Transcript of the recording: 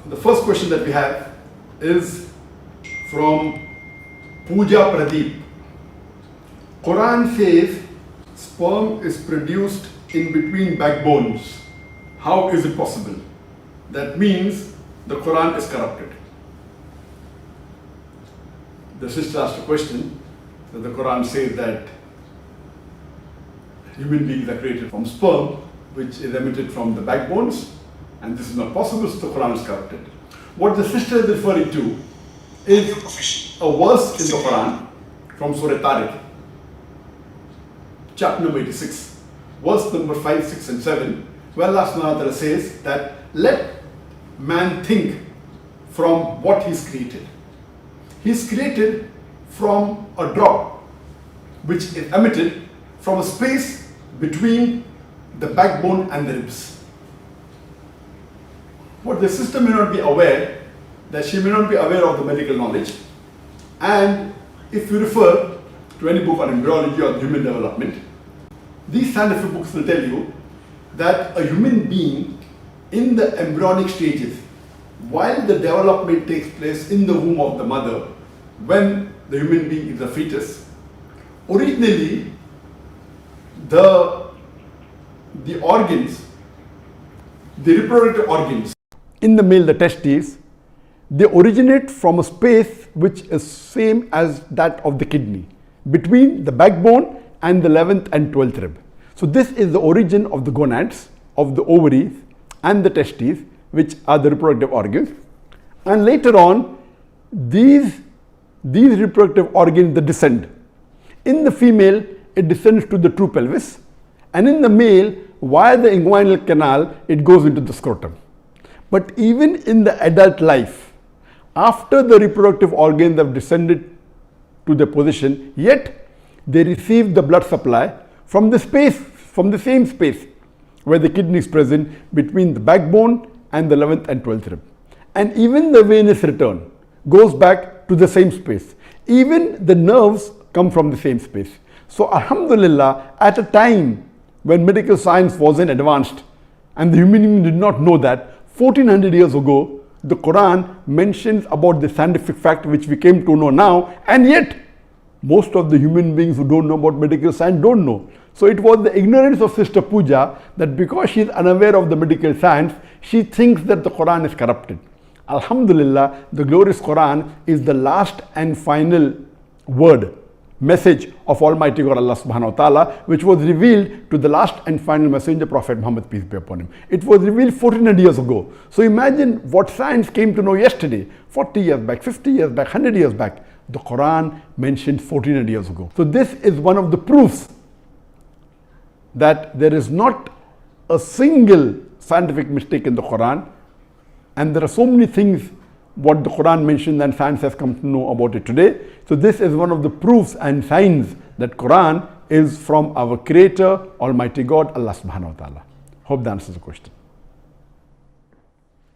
The first question that we have is from Pooja Pradeep. Qur'an says sperm is produced in between backbones. How is it possible? That means the Qur'an is corrupted. The sister asked a question that the Qur'an says that human beings are created from sperm, which is emitted from the backbones, and this is not possible, so the Qur'an is corrupted. What the sister is referring to is a verse in the Qur'an from Surah Tariq, chapter number 86, verse number 5, 6 and 7, where Allah subhanahu wa ta'ala says that let man think from what he's created. He's created from a drop which is emitted from a space between the backbone and the ribs. What the sister may not be aware, that she may not be aware of the medical knowledge, and if you refer to any book on embryology or human development, these scientific books will tell you that a human being in the embryonic stages, while the development takes place in the womb of the mother, when the human being is a fetus, originally the organs, the reproductive organs, in the male, the testes, they originate from a space which is same as that of the kidney, between the backbone and the 11th and 12th rib. So this is the origin of the gonads, of the ovaries and the testes, which are the reproductive organs. And later on, these reproductive organs, they descend. In the female, it descends to the true pelvis, and in the male, via the inguinal canal, it goes into the scrotum. But even in the adult life, after the reproductive organs have descended to their position, yet they receive the blood supply from the space, from the same space where the kidney is present between the backbone and the 11th and 12th rib. And even the venous return goes back to the same space. Even the nerves come from the same space. So alhamdulillah, at a time when medical science wasn't advanced and the human being did not know that, 1400 years ago, the Quran mentions about the scientific fact which we came to know now, and yet most of the human beings who don't know about medical science don't know. So it was the ignorance of Sister Pooja that because she is unaware of the medical science, she thinks that the Quran is corrupted. Alhamdulillah, the glorious Quran is the last and final word, message of Almighty God Allah subhanahu wa ta'ala, which was revealed to the last and final messenger, Prophet Muhammad, peace be upon him. It was revealed 1400 years ago. So imagine what science came to know yesterday, 40 years back, 50 years back, 100 years back. The Quran mentioned 1400 years ago. So this is one of the proofs that there is not a single scientific mistake in the Quran, and there are so many things what the Quran mentioned and science has come to know about it today. So this is one of the proofs and signs that Quran is from our Creator, Almighty God, Allah subhanahu wa ta'ala. Hope that answers the question.